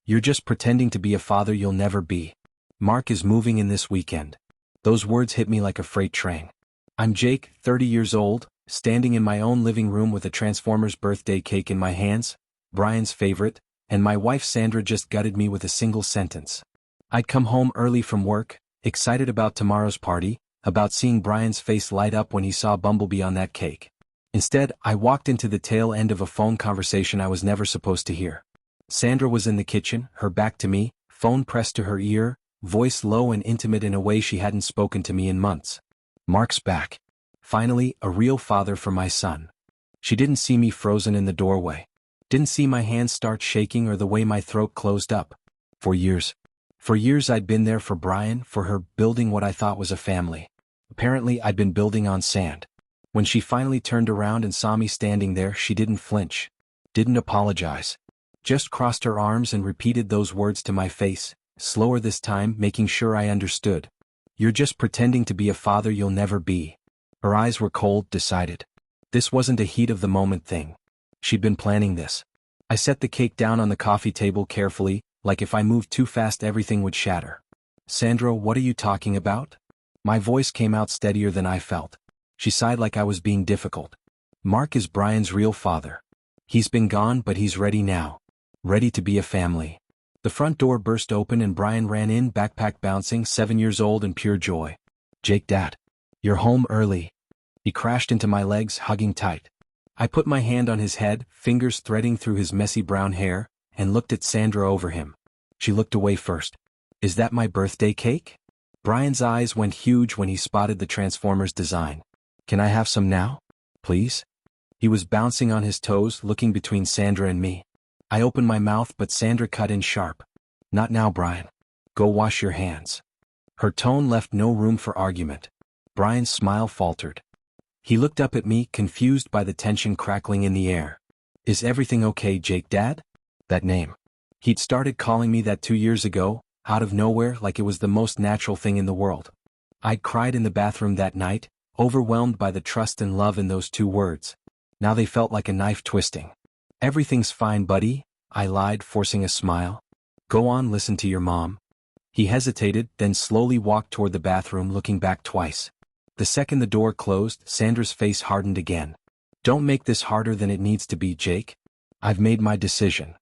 You're just pretending to be a father you'll never be. Mark is moving in this weekend. Those words hit me like a freight train. I'm Jake, 30 years old, standing in my own living room with a Transformers birthday cake in my hands, Brian's favorite, and my wife Sandra just gutted me with a single sentence. I'd come home early from work, excited about tomorrow's party, about seeing Brian's face light up when he saw Bumblebee on that cake. Instead, I walked into the tail end of a phone conversation I was never supposed to hear. Sandra was in the kitchen, her back to me, phone pressed to her ear, voice low and intimate in a way she hadn't spoken to me in months. Mark's back. Finally, a real father for my son. She didn't see me frozen in the doorway. Didn't see my hands start shaking or the way my throat closed up. For years I'd been there for Brian, for her, building what I thought was a family. Apparently I'd been building on sand. When she finally turned around and saw me standing there, she didn't flinch. Didn't apologize. Just crossed her arms and repeated those words to my face, slower this time, making sure I understood. You're just pretending to be a father you'll never be. Her eyes were cold, decided. This wasn't a heat-of-the-moment thing. She'd been planning this. I set the cake down on the coffee table carefully, like if I moved too fast everything would shatter. Sandra, what are you talking about? My voice came out steadier than I felt. She sighed like I was being difficult. Mark is Brian's real father. He's been gone, but he's ready now. Ready to be a family. The front door burst open and Brian ran in, backpack bouncing, 7 years old and pure joy. Jake, Dad. You're home early. He crashed into my legs, hugging tight. I put my hand on his head, fingers threading through his messy brown hair, and looked at Sandra over him. She looked away first. Is that my birthday cake? Brian's eyes went huge when he spotted the Transformers design. Can I have some now? Please? He was bouncing on his toes, looking between Sandra and me. I opened my mouth, but Sandra cut in sharp. Not now, Brian. Go wash your hands. Her tone left no room for argument. Brian's smile faltered. He looked up at me, confused by the tension crackling in the air. Is everything okay, Jake, Dad? That name. He'd started calling me that 2 years ago, out of nowhere, like it was the most natural thing in the world. I'd cried in the bathroom that night, overwhelmed by the trust and love in those 2 words. Now they felt like a knife twisting. Everything's fine, buddy, I lied, forcing a smile. Go on, listen to your mom. He hesitated, then slowly walked toward the bathroom, looking back twice. The second the door closed, Sandra's face hardened again. Don't make this harder than it needs to be, Jake. I've made my decision.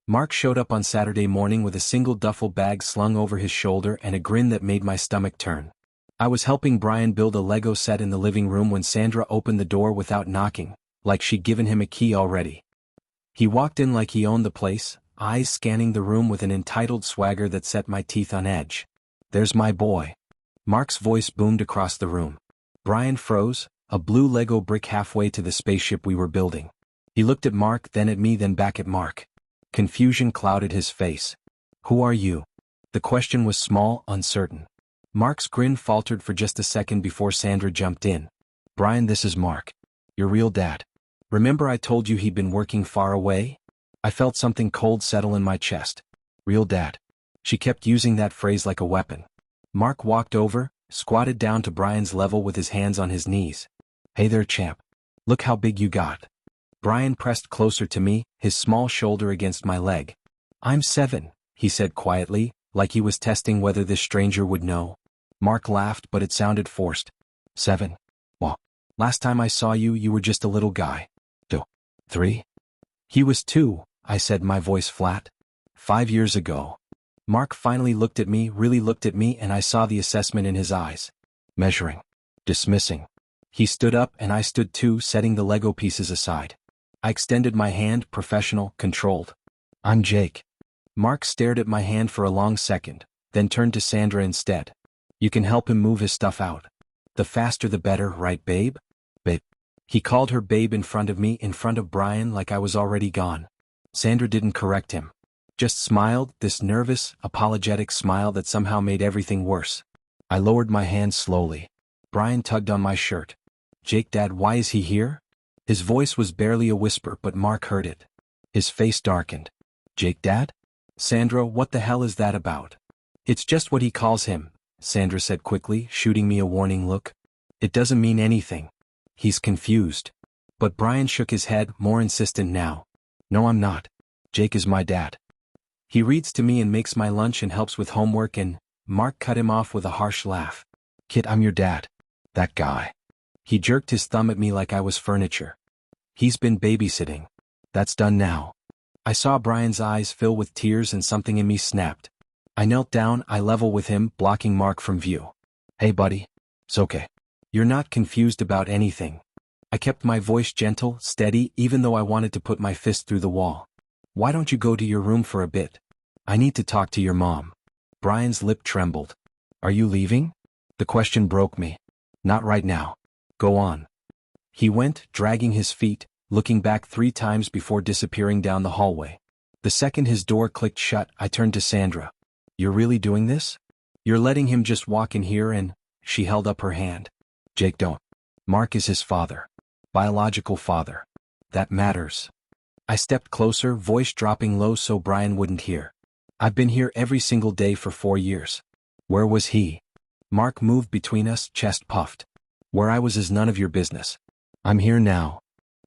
Mark showed up on Saturday morning with a single duffel bag slung over his shoulder and a grin that made my stomach turn. I was helping Brian build a Lego set in the living room when Sandra opened the door without knocking, like she'd given him a key already. He walked in like he owned the place, eyes scanning the room with an entitled swagger that set my teeth on edge. There's my boy. Mark's voice boomed across the room. Brian froze, a blue Lego brick halfway to the spaceship we were building. He looked at Mark, then at me, then back at Mark. Confusion clouded his face. Who are you? The question was small, uncertain. Mark's grin faltered for just a second before Sandra jumped in. Brian, this is Mark. Your real dad. Remember I told you he'd been working far away? I felt something cold settle in my chest. Real dad. She kept using that phrase like a weapon. Mark walked over, squatted down to Brian's level with his hands on his knees. Hey there, champ. Look how big you got. Brian pressed closer to me, his small shoulder against my leg. I'm 7, he said quietly, like he was testing whether this stranger would know. Mark laughed, but it sounded forced. 7? Well, last time I saw you, you were just a little guy. 2, 3? He was 2, I said, my voice flat. 5 years ago. Mark finally looked at me, really looked at me, and I saw the assessment in his eyes. Measuring. Dismissing. He stood up and I stood too, setting the Lego pieces aside. I extended my hand, professional, controlled. I'm Jake. Mark stared at my hand for a long second, then turned to Sandra instead. You can help him move his stuff out. The faster the better, right, babe? Babe. He called her babe in front of me, in front of Brian, like I was already gone. Sandra didn't correct him. Just smiled, this nervous, apologetic smile that somehow made everything worse. I lowered my hand slowly. Brian tugged on my shirt. Jake, Dad, why is he here? His voice was barely a whisper, but Mark heard it. His face darkened. Jake, Dad? Sandra, what the hell is that about? It's just what he calls him, Sandra said quickly, shooting me a warning look. It doesn't mean anything. He's confused. But Brian shook his head, more insistent now. No, I'm not. Jake is my dad. He reads to me and makes my lunch and helps with homework and Mark cut him off with a harsh laugh. Kid, I'm your dad. That guy. He jerked his thumb at me like I was furniture. He's been babysitting. That's done now. I saw Brian's eyes fill with tears and something in me snapped. I knelt down, eye level with him, blocking Mark from view. Hey buddy. It's okay. You're not confused about anything. I kept my voice gentle, steady, even though I wanted to put my fist through the wall. Why don't you go to your room for a bit? I need to talk to your mom. Brian's lip trembled. Are you leaving? The question broke me. Not right now. Go on. He went, dragging his feet, looking back 3 times before disappearing down the hallway. The second his door clicked shut, I turned to Sandra. You're really doing this? You're letting him just walk in here and… She held up her hand. Jake, don't. Mark is his father. Biological father. That matters. I stepped closer, voice dropping low so Brian wouldn't hear. I've been here every single day for 4 years. Where was he? Mark moved between us, chest puffed. Where I was is none of your business. I'm here now.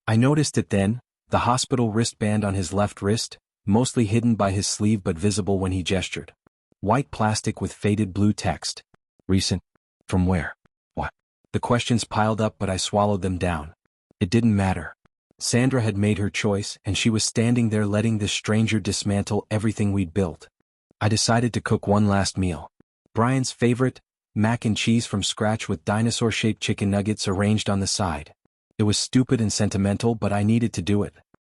I noticed it then, the hospital wristband on his left wrist, mostly hidden by his sleeve but visible when he gestured. White plastic with faded blue text. Recent. From where? What? The questions piled up but I swallowed them down. It didn't matter. Sandra had made her choice and she was standing there letting this stranger dismantle everything we'd built. I decided to cook one last meal. Brian's favorite, mac and cheese from scratch with dinosaur-shaped chicken nuggets arranged on the side. It was stupid and sentimental but I needed to do it.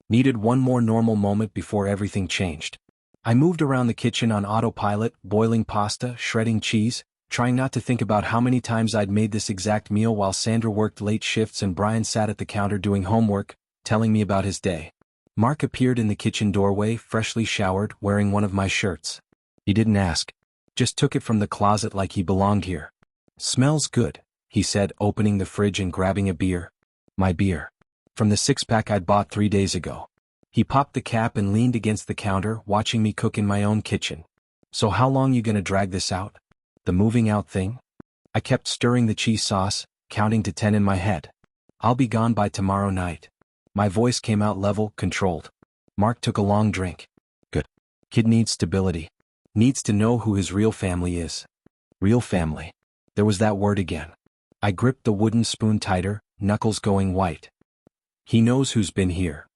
Needed one more normal moment before everything changed. I moved around the kitchen on autopilot, boiling pasta, shredding cheese, trying not to think about how many times I'd made this exact meal while Sandra worked late shifts and Brian sat at the counter doing homework, telling me about his day. Mark appeared in the kitchen doorway, freshly showered, wearing one of my shirts. He didn't ask. Just took it from the closet like he belonged here. Smells good, he said, opening the fridge and grabbing a beer. My beer. From the 6-pack I'd bought 3 days ago. He popped the cap and leaned against the counter, watching me cook in my own kitchen. So how long you gonna drag this out? The moving out thing? I kept stirring the cheese sauce, counting to 10 in my head. I'll be gone by tomorrow night. My voice came out level, controlled. Mark took a long drink. Good. Kid needs stability. Needs to know who his real family is. Real family. There was that word again. I gripped the wooden spoon tighter, knuckles going white. He knows who's been here.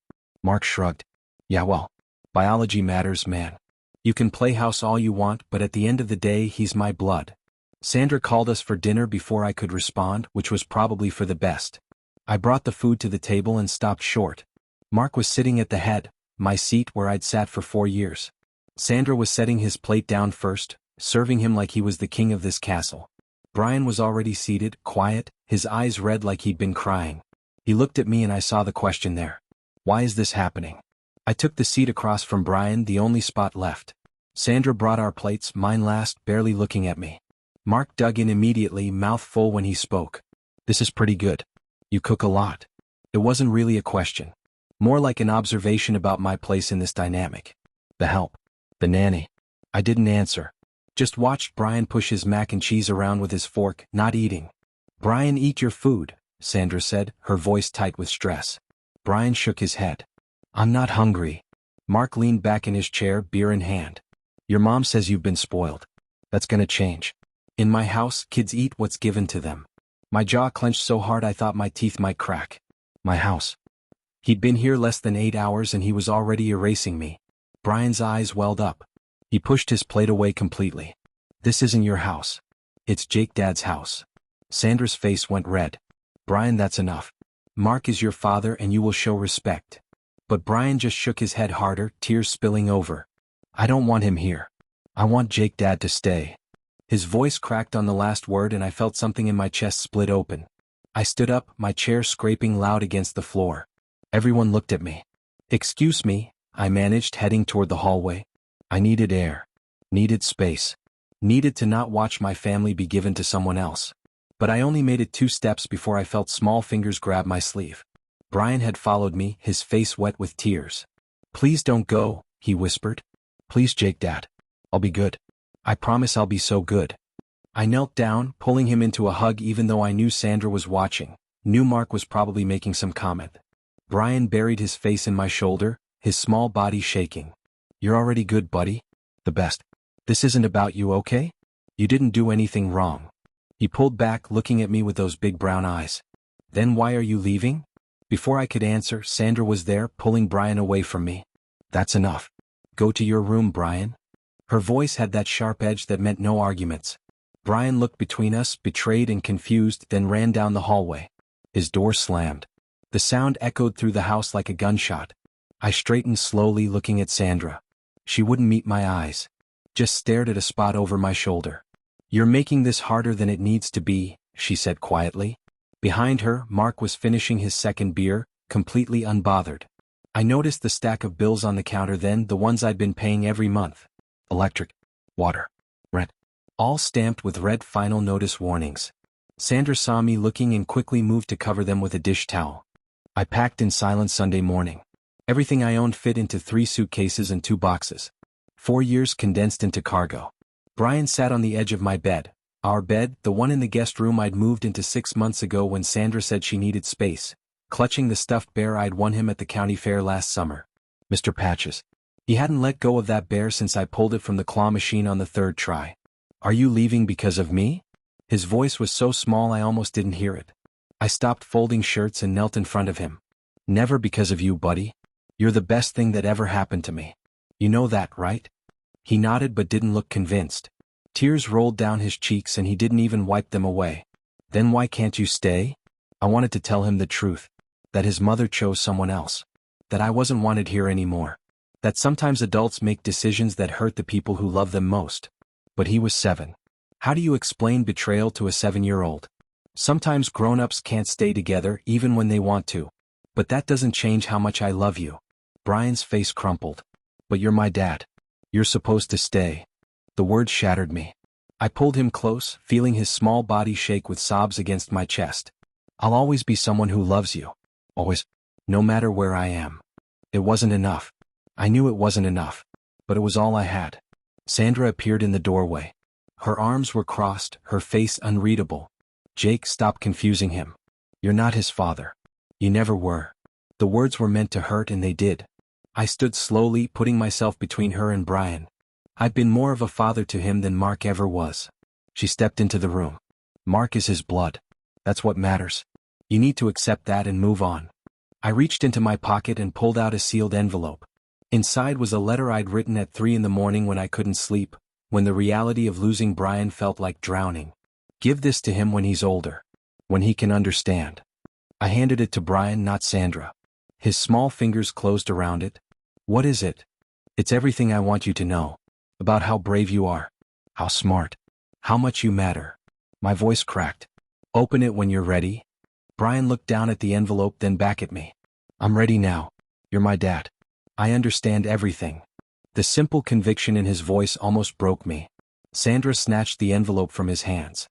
Mark shrugged. Yeah, well, biology matters, man. You can play house all you want, but at the end of the day, he's my blood. Sandra called us for dinner before I could respond, which was probably for the best. I brought the food to the table and stopped short. Mark was sitting at the head, my seat where I'd sat for 4 years. Sandra was setting his plate down first, serving him like he was the king of this castle. Brian was already seated, quiet, his eyes red like he'd been crying. He looked at me and I saw the question there. Why is this happening? I took the seat across from Brian, the only spot left. Sandra brought our plates, mine last, barely looking at me. Mark dug in immediately, mouth full when he spoke. This is pretty good. You cook a lot. It wasn't really a question. More like an observation about my place in this dynamic. The help. The nanny. I didn't answer. Just watched Brian push his mac and cheese around with his fork, not eating. Brian, eat your food, Sandra said, her voice tight with stress. Brian shook his head. I'm not hungry. Mark leaned back in his chair, beer in hand. Your mom says you've been spoiled. That's gonna change. In my house, kids eat what's given to them. My jaw clenched so hard I thought my teeth might crack. My house. He'd been here less than 8 hours and he was already erasing me. Brian's eyes welled up. He pushed his plate away completely. This isn't your house. It's Jake Dad's house. Sandra's face went red. Brian, that's enough. Mark is your father and you will show respect. But Brian just shook his head harder, tears spilling over. I don't want him here. I want Jake Dad to stay. His voice cracked on the last word and I felt something in my chest split open. I stood up, my chair scraping loud against the floor. Everyone looked at me. Excuse me, I managed, heading toward the hallway. I needed air. Needed space. Needed to not watch my family be given to someone else. But I only made it 2 steps before I felt small fingers grab my sleeve. Brian had followed me, his face wet with tears. Please don't go, he whispered. Please, Jake Dad. I'll be good. I promise I'll be so good. I knelt down, pulling him into a hug even though I knew Sandra was watching, knew Mark was probably making some comment. Brian buried his face in my shoulder, his small body shaking. You're already good, buddy. The best. This isn't about you, okay? You didn't do anything wrong. He pulled back, looking at me with those big brown eyes. Then why are you leaving? Before I could answer, Sandra was there, pulling Brian away from me. That's enough. Go to your room, Brian. Her voice had that sharp edge that meant no arguments. Brian looked between us, betrayed and confused, then ran down the hallway. His door slammed. The sound echoed through the house like a gunshot. I straightened slowly, looking at Sandra. She wouldn't meet my eyes. Just stared at a spot over my shoulder. You're making this harder than it needs to be, she said quietly. Behind her, Mark was finishing his second beer, completely unbothered. I noticed the stack of bills on the counter then, the ones I'd been paying every month. Electric, water, rent. All stamped with red final notice warnings. Sandra saw me looking and quickly moved to cover them with a dish towel. I packed in silence Sunday morning. Everything I owned fit into 3 suitcases and 2 boxes. 4 years condensed into cargo. Brian sat on the edge of my bed. Our bed, the one in the guest room I'd moved into 6 months ago when Sandra said she needed space, clutching the stuffed bear I'd won him at the county fair last summer. Mr. Patches. He hadn't let go of that bear since I pulled it from the claw machine on the 3rd try. Are you leaving because of me? His voice was so small I almost didn't hear it. I stopped folding shirts and knelt in front of him. Never because of you, buddy. You're the best thing that ever happened to me. You know that, right? He nodded but didn't look convinced. Tears rolled down his cheeks and he didn't even wipe them away. Then why can't you stay? I wanted to tell him the truth. That his mother chose someone else. That I wasn't wanted here anymore. That sometimes adults make decisions that hurt the people who love them most. But he was 7. How do you explain betrayal to a 7-year-old? Sometimes grown-ups can't stay together even when they want to. But that doesn't change how much I love you. Brian's face crumpled. But you're my dad. You're supposed to stay. The words shattered me. I pulled him close, feeling his small body shake with sobs against my chest. I'll always be someone who loves you. Always. No matter where I am. It wasn't enough. I knew it wasn't enough. But it was all I had. Sandra appeared in the doorway. Her arms were crossed, her face unreadable. Jake, stop confusing him. You're not his father. You never were. The words were meant to hurt and they did. I stood slowly, putting myself between her and Brian. I've been more of a father to him than Mark ever was. She stepped into the room. Mark is his blood. That's what matters. You need to accept that and move on. I reached into my pocket and pulled out a sealed envelope. Inside was a letter I'd written at 3 in the morning when I couldn't sleep, when the reality of losing Brian felt like drowning. Give this to him when he's older. When he can understand. I handed it to Brian, not Sandra. His small fingers closed around it. What is it? It's everything I want you to know. About how brave you are. How smart. How much you matter. My voice cracked. Open it when you're ready. Brian looked down at the envelope, then back at me. I'm ready now. You're my dad. I understand everything. The simple conviction in his voice almost broke me. Sandra snatched the envelope from his hands.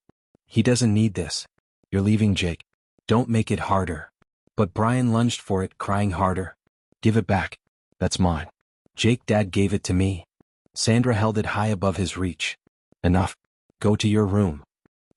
He doesn't need this. You're leaving, Jake. Don't make it harder. But Brian lunged for it, crying harder. Give it back. That's mine. Jake, Dad gave it to me. Sandra held it high above his reach. Enough. Go to your room.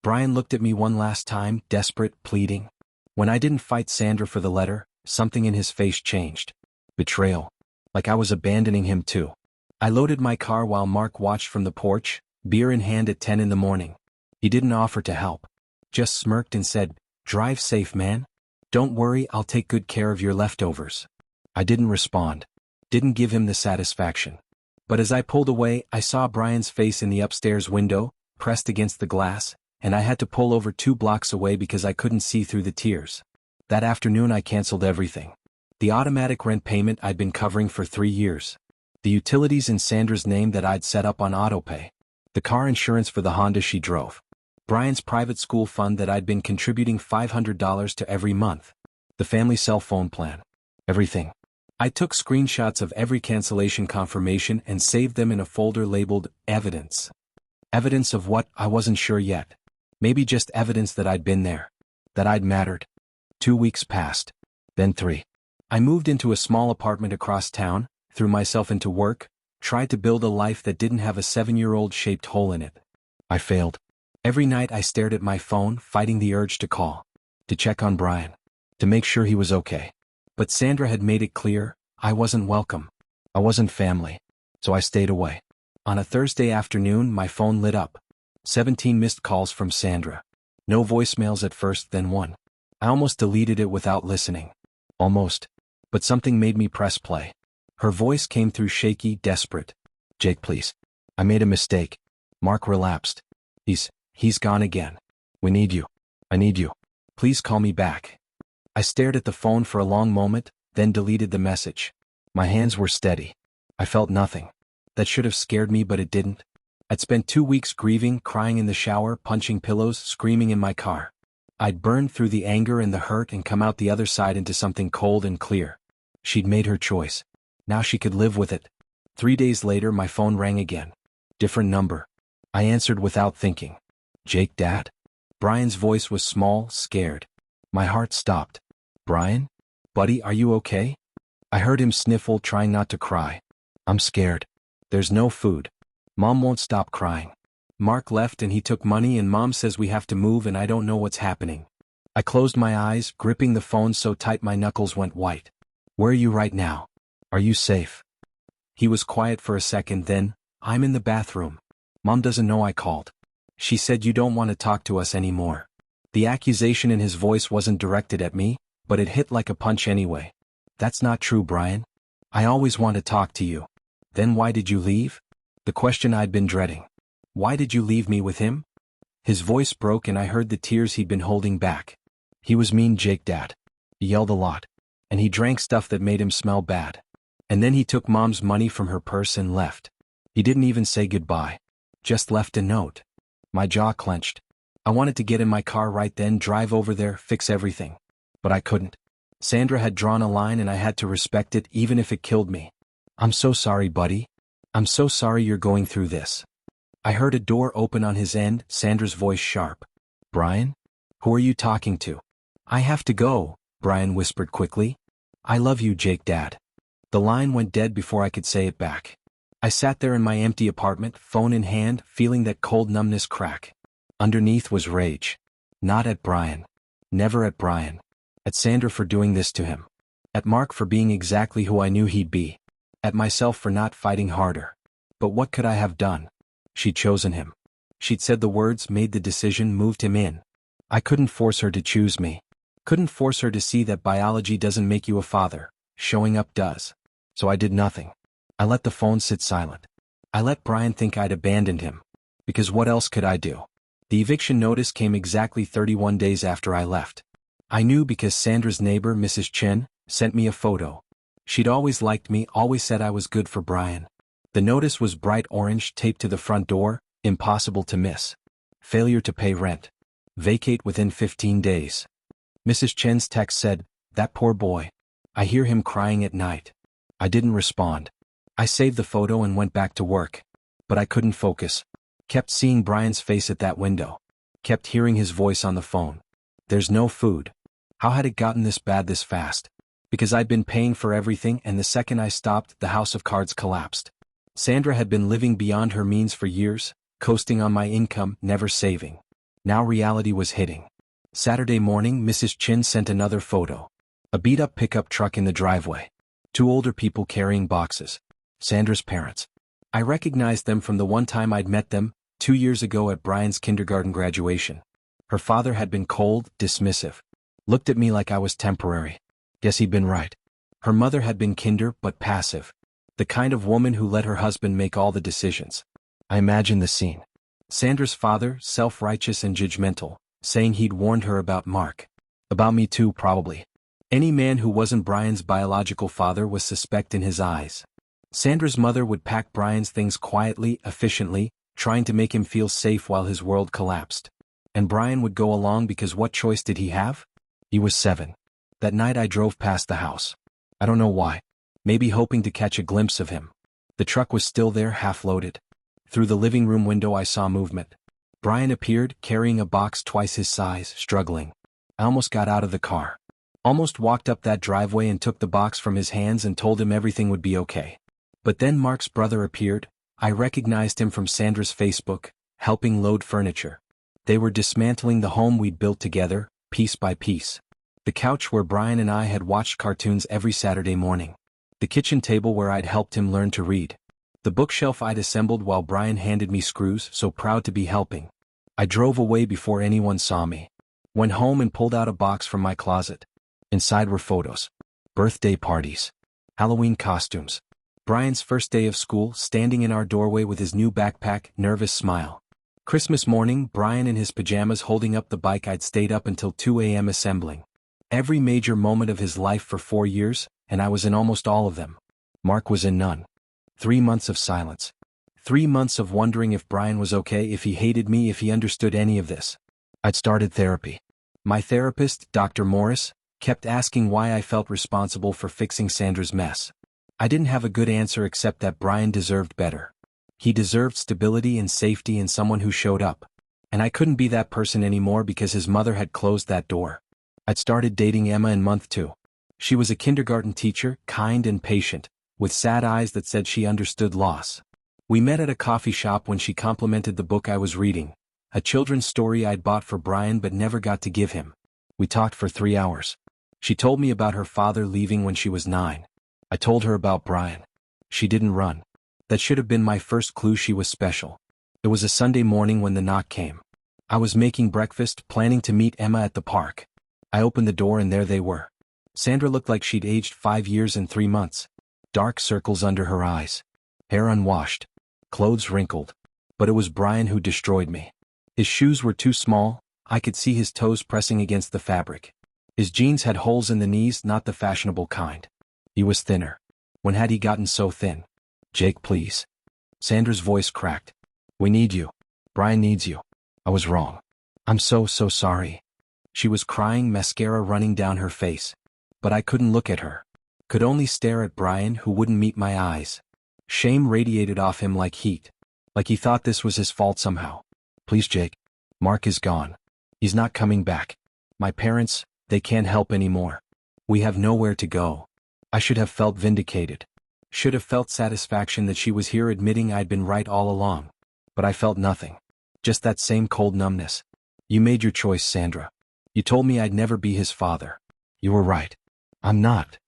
Brian looked at me one last time, desperate, pleading. When I didn't fight Sandra for the letter, something in his face changed. Betrayal. Like I was abandoning him too. I loaded my car while Mark watched from the porch, beer in hand at 10 in the morning. He didn't offer to help. Just smirked and said, "Drive safe, man. Don't worry, I'll take good care of your leftovers." I didn't respond. Didn't give him the satisfaction. But as I pulled away, I saw Brian's face in the upstairs window, pressed against the glass, and I had to pull over 2 blocks away because I couldn't see through the tears. That afternoon I canceled everything. The automatic rent payment I'd been covering for 3 years. The utilities in Sandra's name that I'd set up on autopay. The car insurance for the Honda she drove. Brian's private school fund that I'd been contributing $500 to every month. The family cell phone plan. Everything. I took screenshots of every cancellation confirmation and saved them in a folder labeled Evidence. Evidence of what? I wasn't sure yet. Maybe just evidence that I'd been there. That I'd mattered. 2 weeks passed. Then 3. I moved into a small apartment across town, threw myself into work, tried to build a life that didn't have a 7-year-old shaped hole in it. I failed. Every night I stared at my phone, fighting the urge to call. To check on Brian. To make sure he was okay. But Sandra had made it clear, I wasn't welcome. I wasn't family. so I stayed away. On a Thursday afternoon, my phone lit up. 17 missed calls from Sandra. No voicemails at first, then one. I almost deleted it without listening. Almost. But something made me press play. Her voice came through shaky, desperate. "Jake, please. I made a mistake. Mark relapsed. He's gone again. We need you. I need you. Please call me back." I stared at the phone for a long moment, then deleted the message. My hands were steady. I felt nothing. That should have scared me, but it didn't. I'd spent 2 weeks grieving, crying in the shower, punching pillows, screaming in my car. I'd burned through the anger and the hurt and come out the other side into something cold and clear. She'd made her choice. Now she could live with it. 3 days later, my phone rang again. Different number. I answered without thinking. "Jake, Dad?" Brian's voice was small, scared. My heart stopped. "Brian? Buddy, are you okay?" I heard him sniffle, trying not to cry. "I'm scared. There's no food. Mom won't stop crying. Mark left and he took money and Mom says we have to move and I don't know what's happening." I closed my eyes, gripping the phone so tight my knuckles went white. "Where are you right now? Are you safe?" He was quiet for a second, then, "I'm in the bathroom. Mom doesn't know I called. She said you don't want to talk to us anymore." The accusation in his voice wasn't directed at me, but it hit like a punch anyway. "That's not true, Brian. I always want to talk to you." "Then why did you leave?" The question I'd been dreading. "Why did you leave me with him?" His voice broke and I heard the tears he'd been holding back. "He was mean, Jake, Dad. He yelled a lot. And he drank stuff that made him smell bad. And then he took Mom's money from her purse and left. He didn't even say goodbye. Just left a note." My jaw clenched. I wanted to get in my car right then, drive over there, fix everything. But I couldn't. Sandra had drawn a line and I had to respect it even if it killed me. "I'm so sorry, buddy. I'm so sorry you're going through this." I heard a door open on his end, Sandra's voice sharp. "Brian? Who are you talking to?" "I have to go," Brian whispered quickly. "I love you, Jake, Dad." The line went dead before I could say it back. I sat there in my empty apartment, phone in hand, feeling that cold numbness crack. Underneath was rage. Not at Brian. Never at Brian. At Sandra for doing this to him. At Mark for being exactly who I knew he'd be. At myself for not fighting harder. But what could I have done? She'd chosen him. She'd said the words, made the decision, moved him in. I couldn't force her to choose me. Couldn't force her to see that biology doesn't make you a father. Showing up does. So I did nothing. I let the phone sit silent. I let Brian think I'd abandoned him. Because what else could I do? The eviction notice came exactly 31 days after I left. I knew because Sandra's neighbor, Mrs. Chen, sent me a photo. She'd always liked me, always said I was good for Brian. The notice was bright orange, taped to the front door, impossible to miss. Failure to pay rent. Vacate within 15 days. Mrs. Chen's text said, "That poor boy. I hear him crying at night." I didn't respond. I saved the photo and went back to work. But I couldn't focus. Kept seeing Brian's face at that window. Kept hearing his voice on the phone. There's no food. How had it gotten this bad this fast? Because I'd been paying for everything and the second I stopped, the house of cards collapsed. Sandra had been living beyond her means for years, coasting on my income, never saving. Now reality was hitting. Saturday morning, Mrs. Chin sent another photo. A beat-up pickup truck in the driveway. 2 older people carrying boxes. Sandra's parents. I recognized them from the one time I'd met them, 2 years ago at Brian's kindergarten graduation. Her father had been cold, dismissive. Looked at me like I was temporary. Guess he'd been right. Her mother had been kinder but passive. The kind of woman who let her husband make all the decisions. I imagined the scene. Sandra's father, self-righteous and judgmental, saying he'd warned her about Mark. About me too, probably. Any man who wasn't Brian's biological father was suspect in his eyes. Sandra's mother would pack Brian's things quietly, efficiently, trying to make him feel safe while his world collapsed. And Brian would go along because what choice did he have? He was 7. That night I drove past the house. I don't know why. Maybe hoping to catch a glimpse of him. The truck was still there, half-loaded. Through the living room window I saw movement. Brian appeared, carrying a box twice his size, struggling. I almost got out of the car. Almost walked up that driveway and took the box from his hands and told him everything would be okay. But then Mark's brother appeared. I recognized him from Sandra's Facebook, helping load furniture. They were dismantling the home we'd built together, piece by piece. The couch where Brian and I had watched cartoons every Saturday morning. The kitchen table where I'd helped him learn to read. The bookshelf I'd assembled while Brian handed me screws, so proud to be helping. I drove away before anyone saw me. Went home and pulled out a box from my closet. Inside were photos. Birthday parties. Halloween costumes. Brian's first day of school, standing in our doorway with his new backpack, nervous smile. Christmas morning, Brian in his pajamas holding up the bike I'd stayed up until 2 a.m. assembling. Every major moment of his life for 4 years, and I was in almost all of them. Mark was in none. 3 months of silence. 3 months of wondering if Brian was okay, if he hated me, if he understood any of this. I'd started therapy. My therapist, Dr. Morris, kept asking why I felt responsible for fixing Sandra's mess. I didn't have a good answer except that Brian deserved better. He deserved stability and safety and someone who showed up. And I couldn't be that person anymore because his mother had closed that door. I'd started dating Emma in month 2. She was a kindergarten teacher, kind and patient, with sad eyes that said she understood loss. We met at a coffee shop when she complimented the book I was reading, a children's story I'd bought for Brian but never got to give him. We talked for 3 hours. She told me about her father leaving when she was 9. I told her about Brian. She didn't run. That should have been my first clue she was special. It was a Sunday morning when the knock came. I was making breakfast, planning to meet Emma at the park. I opened the door and there they were. Sandra looked like she'd aged 5 years and 3 months. Dark circles under her eyes. Hair unwashed. Clothes wrinkled. But it was Brian who destroyed me. His shoes were too small, I could see his toes pressing against the fabric. His jeans had holes in the knees, not the fashionable kind. He was thinner. When had he gotten so thin? Jake, please. Sandra's voice cracked. We need you. Brian needs you. I was wrong. I'm so sorry. She was crying, mascara running down her face. But I couldn't look at her. Could only stare at Brian, who wouldn't meet my eyes. Shame radiated off him like heat. Like he thought this was his fault somehow. Please, Jake. Mark is gone. He's not coming back. My parents, they can't help anymore. We have nowhere to go. I should have felt vindicated. Should have felt satisfaction that she was here admitting I'd been right all along. But I felt nothing. Just that same cold numbness. You made your choice, Sandra. You told me I'd never be his father. You were right. I'm not.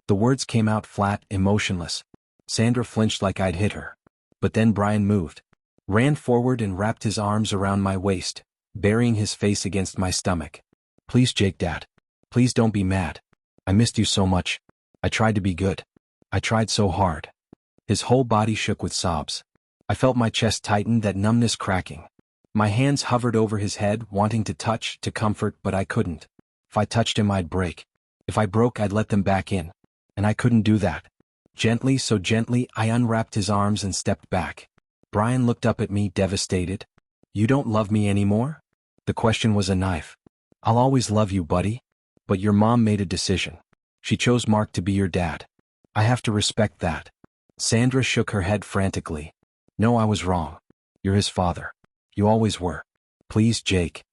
The words came out flat, emotionless. Sandra flinched like I'd hit her. But then Brian moved. Ran forward and wrapped his arms around my waist, burying his face against my stomach. Please, Jake, Dad. Please don't be mad. I missed you so much. I tried to be good. I tried so hard. His whole body shook with sobs. I felt my chest tighten, that numbness cracking. My hands hovered over his head, wanting to touch, to comfort, but I couldn't. If I touched him, I'd break. If I broke, I'd let them back in. And I couldn't do that. Gently, so gently, I unwrapped his arms and stepped back. Brian looked up at me, devastated. You don't love me anymore? The question was a knife. I'll always love you, buddy. But your mom made a decision. She chose Mark to be your dad. I have to respect that. Sandra shook her head frantically. No, I was wrong. You're his father. You always were. Please, Jake.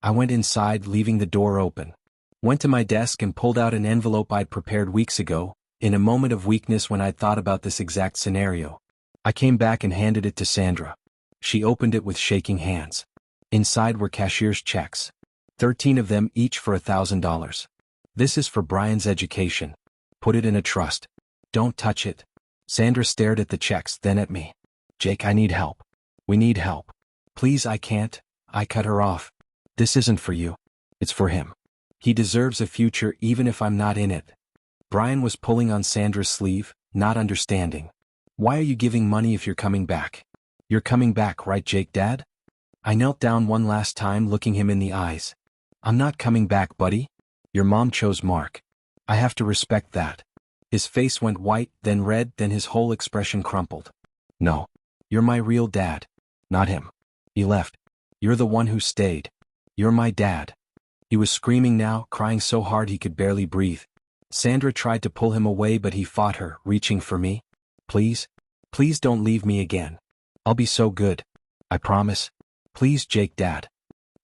I went inside, leaving the door open. Went to my desk and pulled out an envelope I'd prepared weeks ago, in a moment of weakness when I'd thought about this exact scenario. I came back and handed it to Sandra. She opened it with shaking hands. Inside were cashier's checks. 13 of them, each for $1,000. This is for Brian's education. Put it in a trust. Don't touch it. Sandra stared at the checks, then at me. Jake, I need help. We need help. Please, I can't. I cut her off. This isn't for you. It's for him. He deserves a future even if I'm not in it. Brian was pulling on Sandra's sleeve, not understanding. Why are you giving money if you're coming back? You're coming back, right, Jake, Dad? I knelt down one last time, looking him in the eyes. I'm not coming back, buddy. Your mom chose Mark. I have to respect that. His face went white, then red, then his whole expression crumpled. No. You're my real dad. Not him. He left. You're the one who stayed. You're my dad. He was screaming now, crying so hard he could barely breathe. Sandra tried to pull him away, but he fought her, reaching for me. Please? Please don't leave me again. I'll be so good. I promise. Please, Jake, Dad.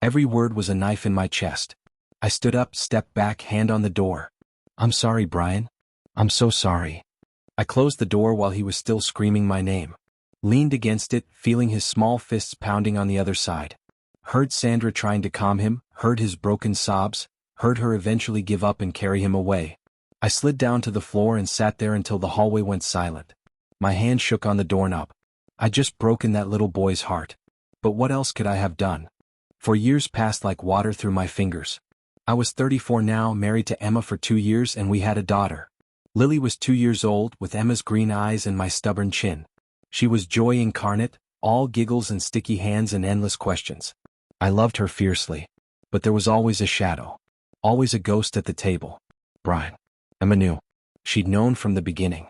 Every word was a knife in my chest. I stood up, stepped back, hand on the door. I'm sorry, Brian. I'm so sorry. I closed the door while he was still screaming my name. Leaned against it, feeling his small fists pounding on the other side. Heard Sandra trying to calm him, heard his broken sobs, heard her eventually give up and carry him away. I slid down to the floor and sat there until the hallway went silent. My hand shook on the doorknob. I'd just broken that little boy's heart. But what else could I have done? For years passed like water through my fingers. I was 34 now, married to Emma for 2 years, and we had a daughter. Lily was 2 years old, with Emma's green eyes and my stubborn chin. She was joy incarnate, all giggles and sticky hands and endless questions. I loved her fiercely. But there was always a shadow. Always a ghost at the table. Brian. Emma knew. She'd known from the beginning.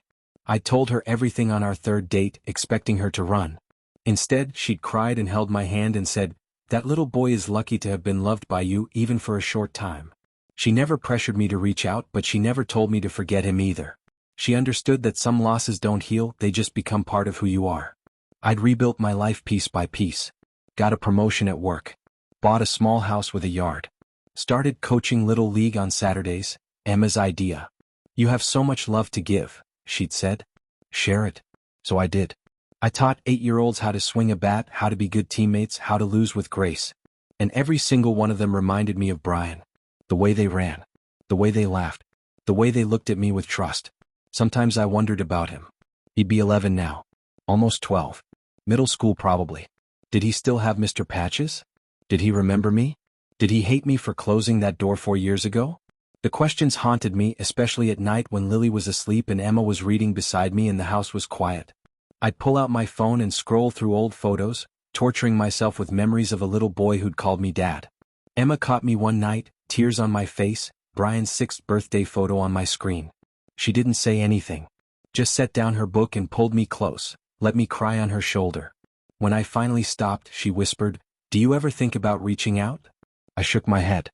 I'd told her everything on our third date, expecting her to run. Instead, she'd cried and held my hand and said, "That little boy is lucky to have been loved by you, even for a short time." She never pressured me to reach out, but she never told me to forget him either. She understood that some losses don't heal, they just become part of who you are. I'd rebuilt my life piece by piece. Got a promotion at work. Bought a small house with a yard. Started coaching Little League on Saturdays. Emma's idea. "You have so much love to give," she'd said. "Share it." So I did. I taught 8-year-olds how to swing a bat, how to be good teammates, how to lose with grace. And every single one of them reminded me of Brian. The way they ran. The way they laughed. The way they looked at me with trust. Sometimes I wondered about him. He'd be 11 now. Almost 12. Middle school probably. Did he still have Mr. Patches? Did he remember me? Did he hate me for closing that door 4 years ago? The questions haunted me, especially at night when Lily was asleep and Emma was reading beside me and the house was quiet. I'd pull out my phone and scroll through old photos, torturing myself with memories of a little boy who'd called me Dad. Emma caught me one night, tears on my face, Brian's 6th birthday photo on my screen. She didn't say anything. Just set down her book and pulled me close, let me cry on her shoulder. When I finally stopped, she whispered, "Do you ever think about reaching out?" I shook my head.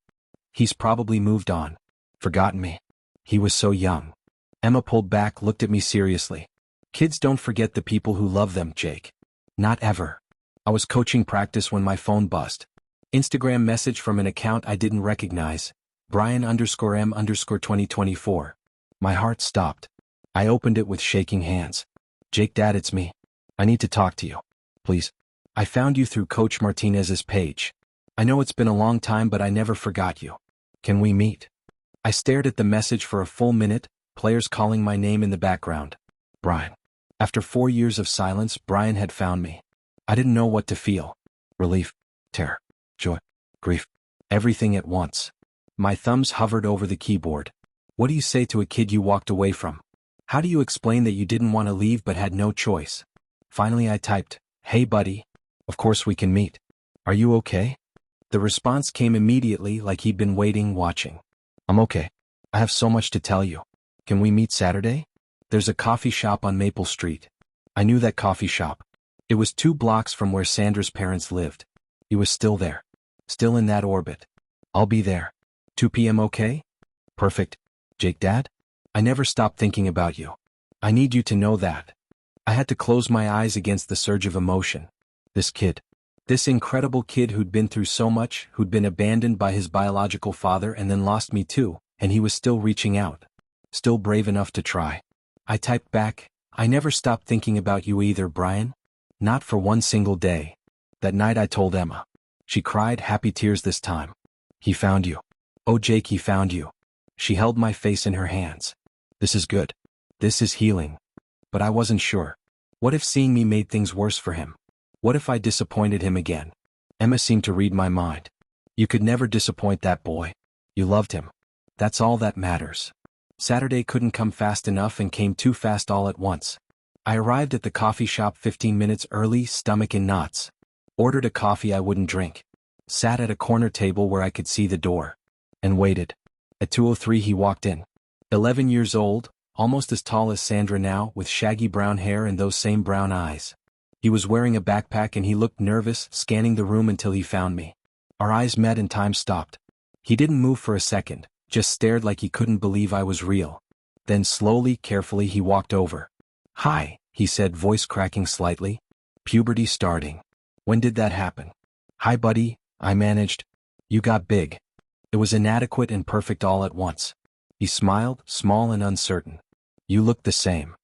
"He's probably moved on. Forgotten me. He was so young." Emma pulled back, looked at me seriously. "Kids don't forget the people who love them, Jake. Not ever." I was coaching practice when my phone buzzed. Instagram message from an account I didn't recognize. Brian_M_2024. My heart stopped. I opened it with shaking hands. "Jake, Dad, it's me. I need to talk to you. Please. I found you through Coach Martinez's page. I know it's been a long time, but I never forgot you. Can we meet?" I stared at the message for a full minute, players calling my name in the background. Brian. After 4 years of silence, Brian had found me. I didn't know what to feel. Relief, terror, joy, grief, everything at once. My thumbs hovered over the keyboard. What do you say to a kid you walked away from? How do you explain that you didn't want to leave but had no choice? Finally I typed, "Hey buddy. Of course we can meet. Are you okay?" The response came immediately, like he'd been waiting, watching. "I'm okay. I have so much to tell you. Can we meet Saturday? There's a coffee shop on Maple Street." I knew that coffee shop. It was 2 blocks from where Sandra's parents lived. He was still there. Still in that orbit. "I'll be there. 2 p.m. okay?" "Perfect. Jake, Dad? I never stopped thinking about you. I need you to know that." I had to close my eyes against the surge of emotion. This kid. This incredible kid who'd been through so much, who'd been abandoned by his biological father and then lost me too, and he was still reaching out. Still brave enough to try. I typed back, "I never stopped thinking about you either, Brian. Not for one single day." That night I told Emma. She cried, happy tears this time. "He found you. Oh Jake, he found you." She held my face in her hands. "This is good. This is healing." But I wasn't sure. What if seeing me made things worse for him? What if I disappointed him again? Emma seemed to read my mind. "You could never disappoint that boy. You loved him. That's all that matters." Saturday couldn't come fast enough and came too fast all at once. I arrived at the coffee shop 15 minutes early, stomach in knots. Ordered a coffee I wouldn't drink. Sat at a corner table where I could see the door. And waited. At 2:03 he walked in. 11 years old, almost as tall as Sandra now, with shaggy brown hair and those same brown eyes. He was wearing a backpack and he looked nervous, scanning the room until he found me. Our eyes met and time stopped. He didn't move for a second, just stared like he couldn't believe I was real. Then slowly, carefully he walked over. "Hi," he said, voice cracking slightly. "Puberty starting. When did that happen?" "Hi buddy," I managed. "You got big." It was inadequate and perfect all at once. He smiled, small and uncertain. "You look the same."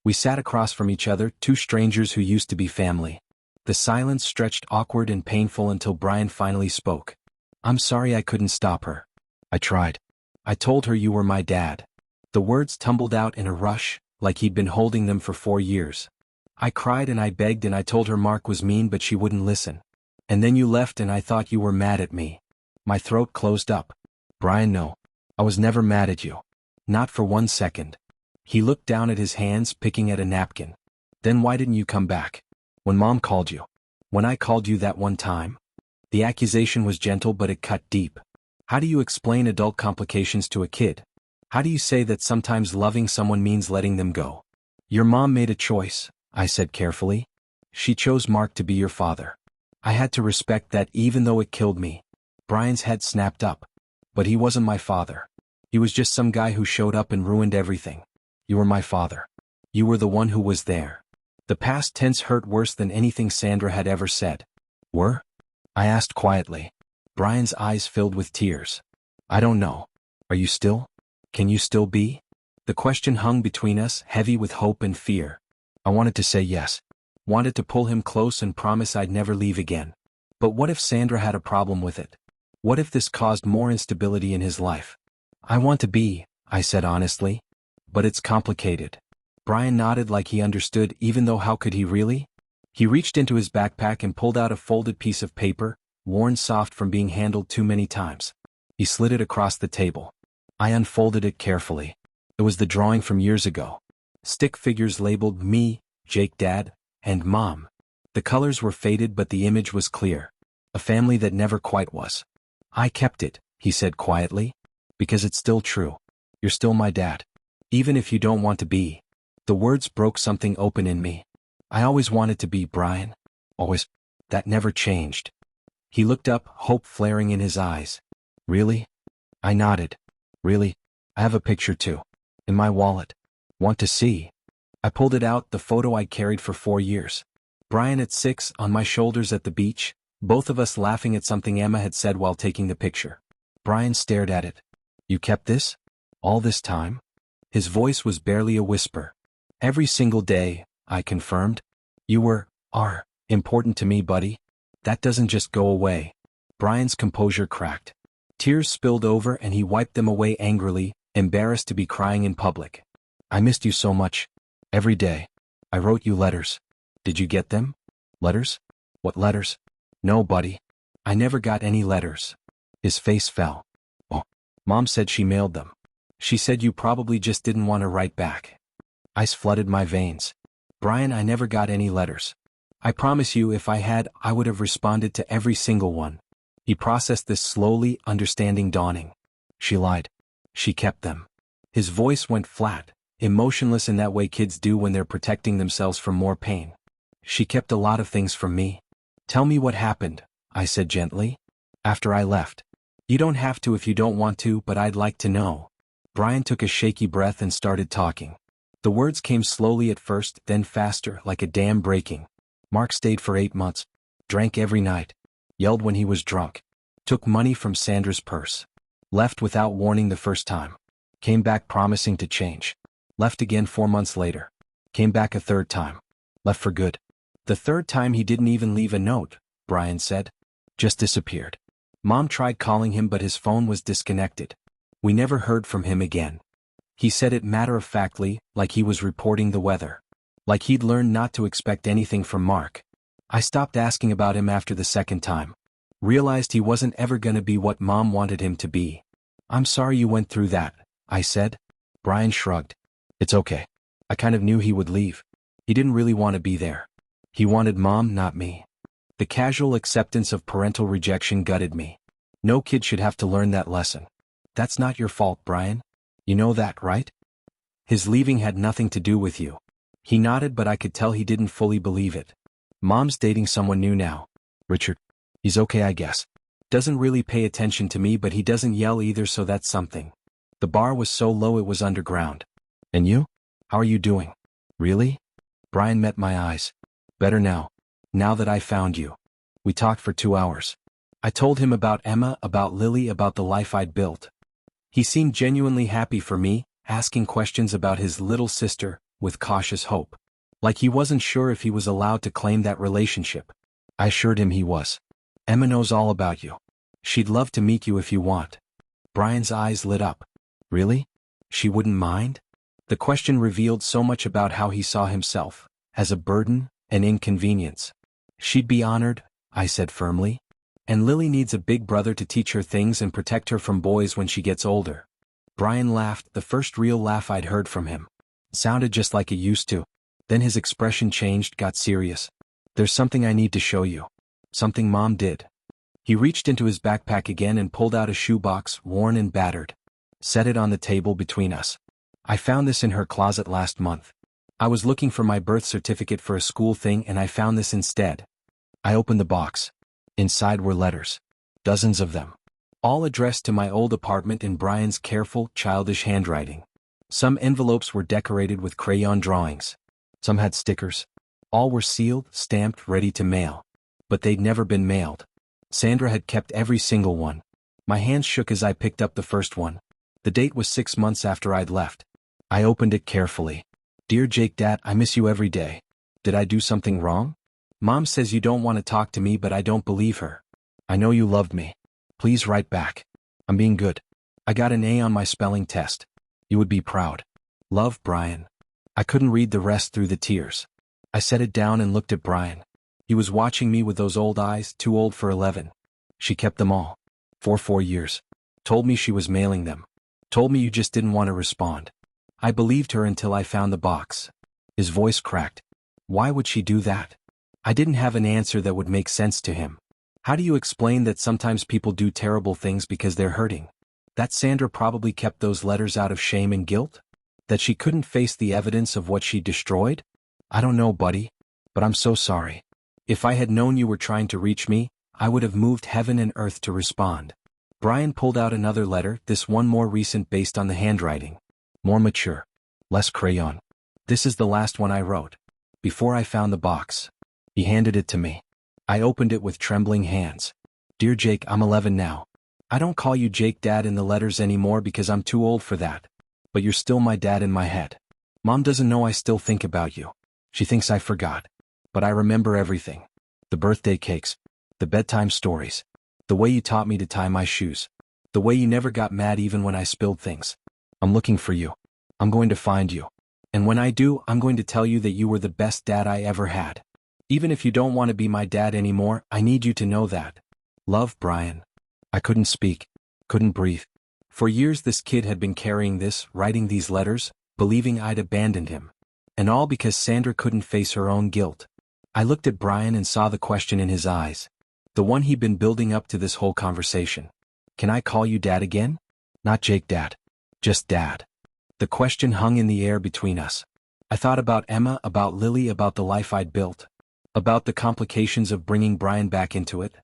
We sat across from each other, 2 strangers who used to be family. The silence stretched awkward and painful until Brian finally spoke. "I'm sorry I couldn't stop her. I tried. I told her you were my dad." The words tumbled out in a rush, like he'd been holding them for 4 years. I cried and I begged and I told her Mark was mean but she wouldn't listen. And then you left and I thought you were mad at me. My throat closed up. Brian, no. I was never mad at you. Not for 1 second. He looked down at his hands, picking at a napkin. Then why didn't you come back? When Mom called you. When I called you that one time. The accusation was gentle but it cut deep. How do you explain adult complications to a kid? How do you say that sometimes loving someone means letting them go? Your mom made a choice, I said carefully. She chose Mark to be your father. I had to respect that even though it killed me. Brian's head snapped up. But he wasn't my father. He was just some guy who showed up and ruined everything. You were my father. You were the one who was there. The past tense hurt worse than anything Sandra had ever said. Were? I asked quietly. Brian's eyes filled with tears. I don't know. Are you still? Can you still be? The question hung between us, heavy with hope and fear. I wanted to say yes. Wanted to pull him close and promise I'd never leave again. But what if Sandra had a problem with it? What if this caused more instability in his life? I want to be, I said honestly. But it's complicated. Brian nodded like he understood, even though how could he really? He reached into his backpack and pulled out a folded piece of paper, worn soft from being handled too many times. He slid it across the table. I unfolded it carefully. It was the drawing from years ago. Stick figures labeled me, Jake Dad, and Mom. The colors were faded but the image was clear. A family that never quite was. I kept it, he said quietly. Because it's still true. You're still my dad. Even if you don't want to be. The words broke something open in me. I always wanted to be, Brian. Always. That never changed. He looked up, hope flaring in his eyes. Really? I nodded. Really? I have a picture too. In my wallet. Want to see? I pulled it out, the photo I carried for 4 years. Brian at 6, on my shoulders at the beach, both of us laughing at something Emma had said while taking the picture. Brian stared at it. You kept this? All this time? His voice was barely a whisper. Every single day, I confirmed. You are important to me, buddy. That doesn't just go away. Brian's composure cracked. Tears spilled over and he wiped them away angrily, embarrassed to be crying in public. I missed you so much. Every day. I wrote you letters. Did you get them? Letters? What letters? No, buddy. I never got any letters. His face fell. Oh, Mom said she mailed them. She said you probably just didn't want to write back. Ice flooded my veins. Brian, I never got any letters. I promise you if I had, I would have responded to every single one. He processed this slowly, understanding dawning. She lied. She kept them. His voice went flat, emotionless in that way kids do when they're protecting themselves from more pain. She kept a lot of things from me. Tell me what happened, I said gently. After I left. You don't have to if you don't want to, but I'd like to know. Brian took a shaky breath and started talking. The words came slowly at first, then faster, like a dam breaking. Mark stayed for 8 months. Drank every night. Yelled when he was drunk. Took money from Sandra's purse. Left without warning the first time. Came back promising to change. Left again 4 months later. Came back a third time. Left for good. The third time he didn't even leave a note, Brian said. Just disappeared. Mom tried calling him but his phone was disconnected. We never heard from him again. He said it matter-of-factly, like he was reporting the weather. Like he'd learned not to expect anything from Mark. I stopped asking about him after the second time. Realized he wasn't ever gonna be what Mom wanted him to be. I'm sorry you went through that, I said. Brian shrugged. It's okay. I kind of knew he would leave. He didn't really want to be there. He wanted Mom, not me. The casual acceptance of parental rejection gutted me. No kid should have to learn that lesson. That's not your fault, Brian. You know that, right? His leaving had nothing to do with you. He nodded but I could tell he didn't fully believe it. Mom's dating someone new now. Richard. He's okay, I guess. Doesn't really pay attention to me but he doesn't yell either, so that's something. The bar was so low it was underground. And you? How are you doing? Really? Brian met my eyes. Better now. Now that I found you. We talked for 2 hours. I told him about Emma, about Lily, about the life I'd built. He seemed genuinely happy for me, asking questions about his little sister, with cautious hope. Like he wasn't sure if he was allowed to claim that relationship. I assured him he was. Emma knows all about you. She'd love to meet you if you want. Brian's eyes lit up. Really? She wouldn't mind? The question revealed so much about how he saw himself, as a burden, an inconvenience. She'd be honored, I said firmly. And Lily needs a big brother to teach her things and protect her from boys when she gets older. Brian laughed, the first real laugh I'd heard from him. Sounded just like it used to. Then his expression changed, got serious. There's something I need to show you. Something Mom did. He reached into his backpack again and pulled out a shoebox, worn and battered. Set it on the table between us. I found this in her closet last month. I was looking for my birth certificate for a school thing and I found this instead. I opened the box. Inside were letters. Dozens of them. All addressed to my old apartment in Brian's careful, childish handwriting. Some envelopes were decorated with crayon drawings. Some had stickers. All were sealed, stamped, ready to mail. But they'd never been mailed. Sandra had kept every single one. My hands shook as I picked up the first one. The date was 6 months after I'd left. I opened it carefully. Dear Jake, Dad, I miss you every day. Did I do something wrong? Mom says you don't want to talk to me, but I don't believe her. I know you loved me. Please write back. I'm being good. I got an A on my spelling test. You would be proud. Love, Brian. I couldn't read the rest through the tears. I set it down and looked at Brian. He was watching me with those old eyes, too old for 11. She kept them all. For 4 years. Told me she was mailing them. Told me you just didn't want to respond. I believed her until I found the box. His voice cracked. Why would she do that? I didn't have an answer that would make sense to him. How do you explain that sometimes people do terrible things because they're hurting? That Sandra probably kept those letters out of shame and guilt? That she couldn't face the evidence of what she destroyed? I don't know, buddy. But I'm so sorry. If I had known you were trying to reach me, I would have moved heaven and earth to respond. Brian pulled out another letter, this one more recent based on the handwriting. More mature. Less crayon. This is the last one I wrote. Before I found the box. He handed it to me. I opened it with trembling hands. Dear Jake, I'm 11 now. I don't call you Jake Dad in the letters anymore because I'm too old for that. But you're still my dad in my head. Mom doesn't know I still think about you. She thinks I forgot. But I remember everything. The birthday cakes. The bedtime stories. The way you taught me to tie my shoes. The way you never got mad even when I spilled things. I'm looking for you. I'm going to find you. And when I do, I'm going to tell you that you were the best dad I ever had. Even if you don't want to be my dad anymore, I need you to know that. Love, Brian. I couldn't speak. Couldn't breathe. For years this kid had been carrying this, writing these letters, believing I'd abandoned him. And all because Sandra couldn't face her own guilt. I looked at Brian and saw the question in his eyes. The one he'd been building up to this whole conversation. Can I call you Dad again? Not Jake Dad. Just Dad. The question hung in the air between us. I thought about Emma, about Lily, about the life I'd built. About the complications of bringing Brian back into it.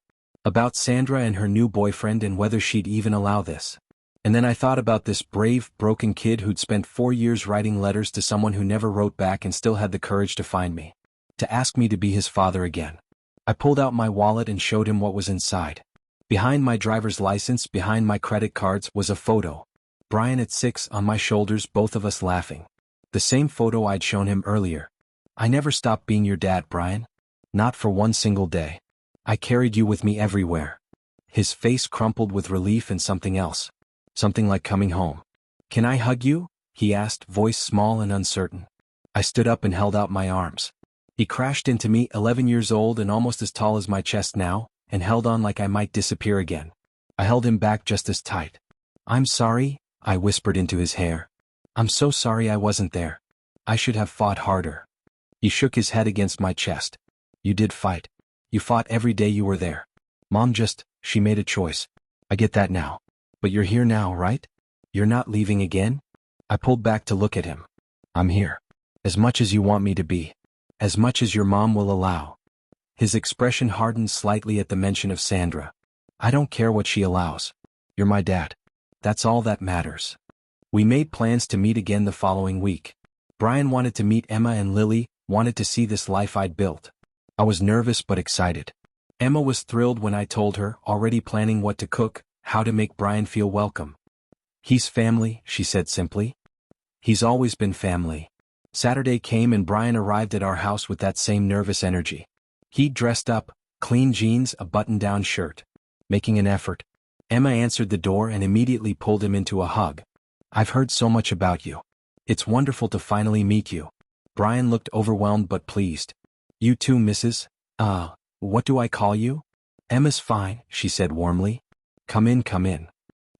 About Sandra and her new boyfriend and whether she'd even allow this. And then I thought about this brave, broken kid who'd spent 4 years writing letters to someone who never wrote back and still had the courage to find me. To ask me to be his father again. I pulled out my wallet and showed him what was inside. Behind my driver's license, behind my credit cards, was a photo. Brian at 6 on my shoulders, both of us laughing. The same photo I'd shown him earlier. I never stopped being your dad, Brian. Not for one single day. I carried you with me everywhere. His face crumpled with relief and something else. Something like coming home. Can I hug you? He asked, voice small and uncertain. I stood up and held out my arms. He crashed into me, 11 years old and almost as tall as my chest now, and held on like I might disappear again. I held him back just as tight. I'm sorry, I whispered into his hair. I'm so sorry I wasn't there. I should have fought harder. He shook his head against my chest. You did fight. You fought every day you were there. Mom she made a choice. I get that now. But you're here now, right? You're not leaving again? I pulled back to look at him. I'm here. As much as you want me to be. As much as your mom will allow. His expression hardened slightly at the mention of Sandra. I don't care what she allows. You're my dad. That's all that matters. We made plans to meet again the following week. Brian wanted to meet Emma and Lily, wanted to see this life I'd built. I was nervous but excited. Emma was thrilled when I told her, already planning what to cook, how to make Brian feel welcome. He's family, she said simply. He's always been family. Saturday came and Brian arrived at our house with that same nervous energy. He'd dressed up, clean jeans, a button-down shirt. Making an effort. Emma answered the door and immediately pulled him into a hug. I've heard so much about you. It's wonderful to finally meet you. Brian looked overwhelmed but pleased. You too, Mrs. What do I call you? Emma's fine, she said warmly. Come in, come in.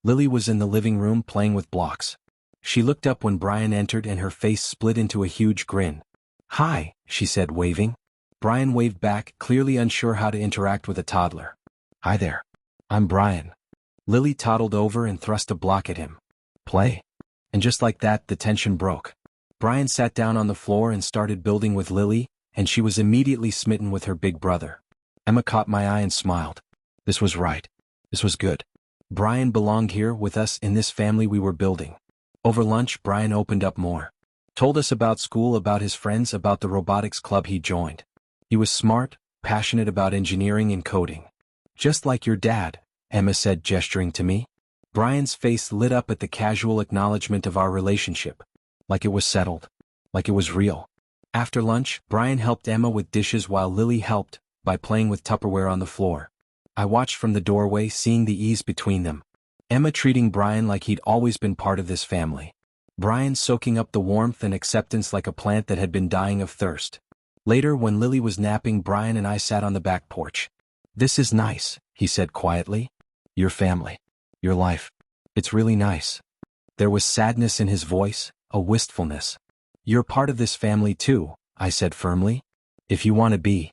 Lily was in the living room playing with blocks. She looked up when Brian entered and her face split into a huge grin. Hi, she said, waving. Brian waved back, clearly unsure how to interact with a toddler. Hi there. I'm Brian. Lily toddled over and thrust a block at him. Play. And just like that, the tension broke. Brian sat down on the floor and started building with Lily, and she was immediately smitten with her big brother. Emma caught my eye and smiled. This was right. This was good. Brian belonged here with us in this family we were building. Over lunch, Brian opened up more. Told us about school, about his friends, about the robotics club he joined. He was smart, passionate about engineering and coding. Just like your dad, Emma said, gesturing to me. Brian's face lit up at the casual acknowledgement of our relationship. Like it was settled. Like it was real. After lunch, Brian helped Emma with dishes while Lily helped by playing with Tupperware on the floor. I watched from the doorway, seeing the ease between them. Emma treating Brian like he'd always been part of this family. Brian soaking up the warmth and acceptance like a plant that had been dying of thirst. Later, when Lily was napping, Brian and I sat on the back porch. This is nice, he said quietly. Your family. Your life. It's really nice. There was sadness in his voice, a wistfulness. You're part of this family too, I said firmly. If you want to be.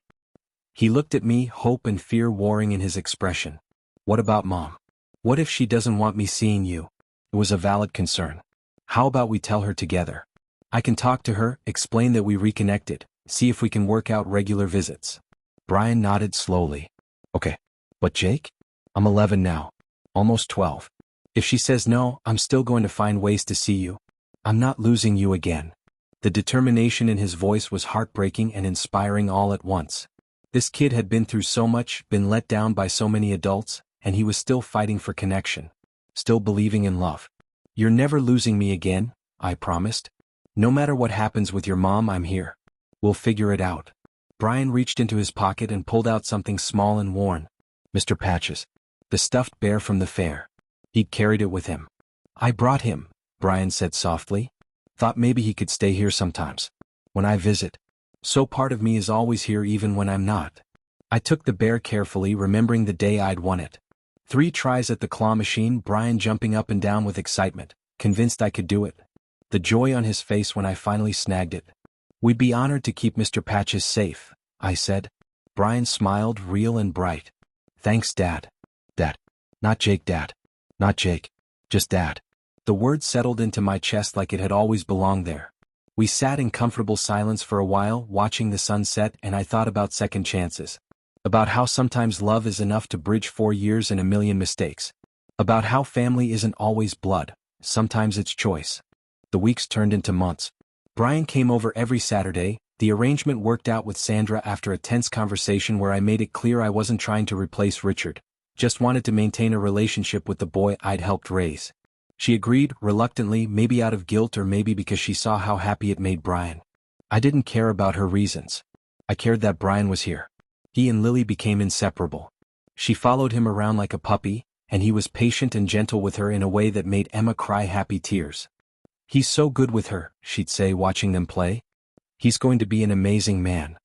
He looked at me, hope and fear warring in his expression. What about Mom? What if she doesn't want me seeing you? It was a valid concern. How about we tell her together? I can talk to her, explain that we reconnected, see if we can work out regular visits. Brian nodded slowly. Okay. But Jake? I'm 11 now. Almost 12. If she says no, I'm still going to find ways to see you. I'm not losing you again. The determination in his voice was heartbreaking and inspiring all at once. This kid had been through so much, been let down by so many adults, and he was still fighting for connection. Still believing in love. You're never losing me again, I promised. No matter what happens with your mom, I'm here. We'll figure it out. Brian reached into his pocket and pulled out something small and worn. Mr. Patches. The stuffed bear from the fair. He'd carried it with him. I brought him, Brian said softly. Thought maybe he could stay here sometimes. When I visit. So part of me is always here even when I'm not. I took the bear carefully, remembering the day I'd won it. 3 tries at the claw machine, Brian jumping up and down with excitement, convinced I could do it. The joy on his face when I finally snagged it. We'd be honored to keep Mr. Patches safe, I said. Brian smiled, real and bright. Thanks, Dad. Dad. Not Jake, Dad. Not Jake. Just Dad. The word settled into my chest like it had always belonged there. We sat in comfortable silence for a while, watching the sun set, and I thought about second chances. About how sometimes love is enough to bridge 4 years and a million mistakes. About how family isn't always blood, sometimes it's choice. The weeks turned into months. Brian came over every Saturday. The arrangement worked out with Sandra after a tense conversation where I made it clear I wasn't trying to replace Richard, just wanted to maintain a relationship with the boy I'd helped raise. She agreed, reluctantly, maybe out of guilt or maybe because she saw how happy it made Brian. I didn't care about her reasons. I cared that Brian was here. He and Lily became inseparable. She followed him around like a puppy, and he was patient and gentle with her in a way that made Emma cry happy tears. He's so good with her, she'd say, watching them play. He's going to be an amazing man.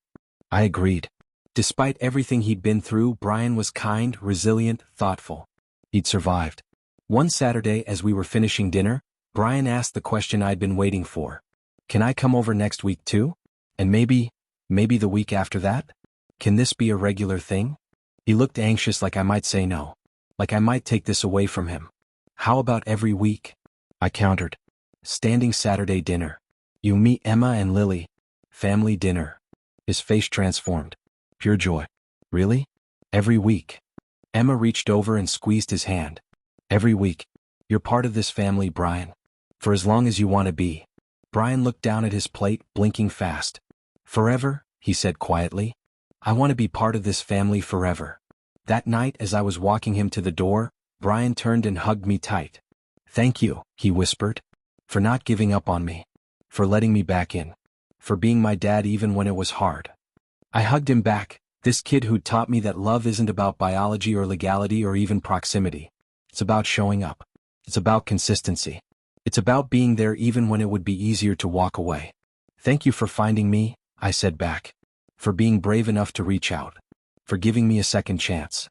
I agreed. Despite everything he'd been through, Brian was kind, resilient, thoughtful. He'd survived. One Saturday, as we were finishing dinner, Brian asked the question I'd been waiting for. Can I come over next week too? And maybe the week after that? Can this be a regular thing? He looked anxious, like I might say no. Like I might take this away from him. How about every week? I countered. Standing Saturday dinner. You, me, Emma and Lily. Family dinner. His face transformed. Pure joy. Really? Every week. Emma reached over and squeezed his hand. Every week. You're part of this family, Brian. For as long as you want to be. Brian looked down at his plate, blinking fast. Forever, he said quietly. I want to be part of this family forever. That night, as I was walking him to the door, Brian turned and hugged me tight. Thank you, he whispered. For not giving up on me. For letting me back in. For being my dad even when it was hard. I hugged him back, this kid who'd taught me that love isn't about biology or legality or even proximity. It's about showing up. It's about consistency. It's about being there even when it would be easier to walk away. Thank you for finding me, I said back. For being brave enough to reach out. For giving me a second chance.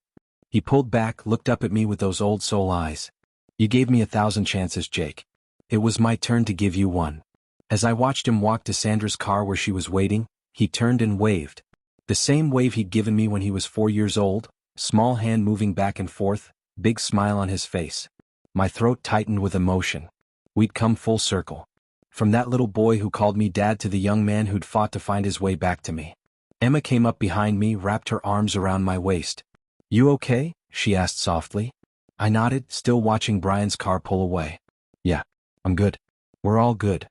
He pulled back, looked up at me with those old soul eyes. You gave me 1,000 chances, Jake. It was my turn to give you one. As I watched him walk to Sandra's car where she was waiting, he turned and waved. The same wave he'd given me when he was 4 years old, small hand moving back and forth, big smile on his face. My throat tightened with emotion. We'd come full circle. From that little boy who called me dad to the young man who'd fought to find his way back to me. Emma came up behind me, wrapped her arms around my waist. You okay? She asked softly. I nodded, still watching Brian's car pull away. Yeah, I'm good. We're all good.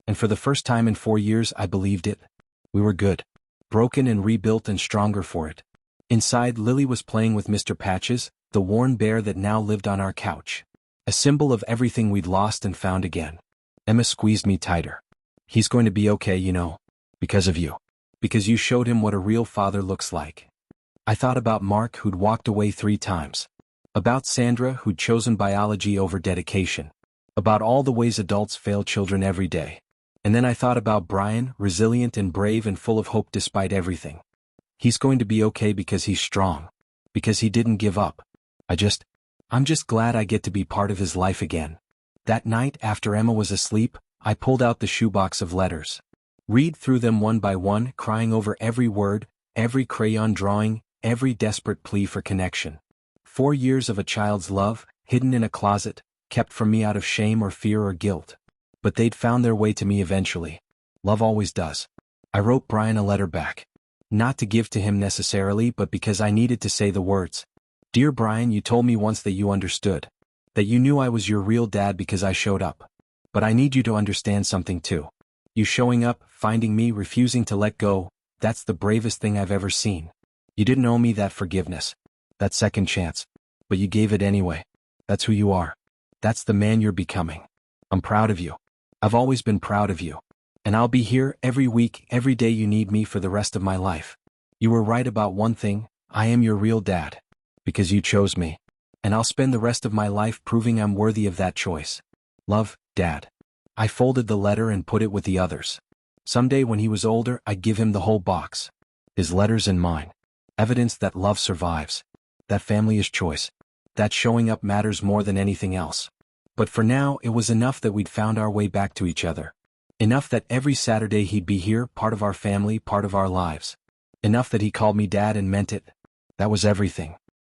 And for the first time in 4 years, I believed it. We were good. Broken and rebuilt and stronger for it. Inside, Lily was playing with Mr. Patches, the worn bear that now lived on our couch. A symbol of everything we'd lost and found again. Emma squeezed me tighter. He's going to be okay, you know. Because of you. Because you showed him what a real father looks like. I thought about Mark, who'd walked away 3 times. About Sandra, who'd chosen biology over dedication. About all the ways adults fail children every day. And then I thought about Brian, resilient and brave and full of hope despite everything. He's going to be okay because he's strong. Because he didn't give up. I'm just glad I get to be part of his life again. That night, after Emma was asleep, I pulled out the shoebox of letters. Read through them one by one, crying over every word, every crayon drawing, every desperate plea for connection. 4 years of a child's love, hidden in a closet, kept from me out of shame or fear or guilt. But they'd found their way to me eventually. Love always does. I wrote Brian a letter back. Not to give to him necessarily, but because I needed to say the words. Dear Brian, you told me once that you understood. That you knew I was your real dad because I showed up. But I need you to understand something too. You showing up, finding me, refusing to let go, that's the bravest thing I've ever seen. You didn't owe me that forgiveness. That second chance. But you gave it anyway. That's who you are. That's the man you're becoming. I'm proud of you. I've always been proud of you. And I'll be here every week, every day you need me for the rest of my life. You were right about one thing, I am your real dad. Because you chose me. And I'll spend the rest of my life proving I'm worthy of that choice. Love, Dad. I folded the letter and put it with the others. Someday when he was older, I'd give him the whole box. His letters and mine. Evidence that love survives. That family is choice. That showing up matters more than anything else. But for now, it was enough that we'd found our way back to each other. Enough that every Saturday he'd be here, part of our family, part of our lives. Enough that he called me Dad and meant it. That was everything.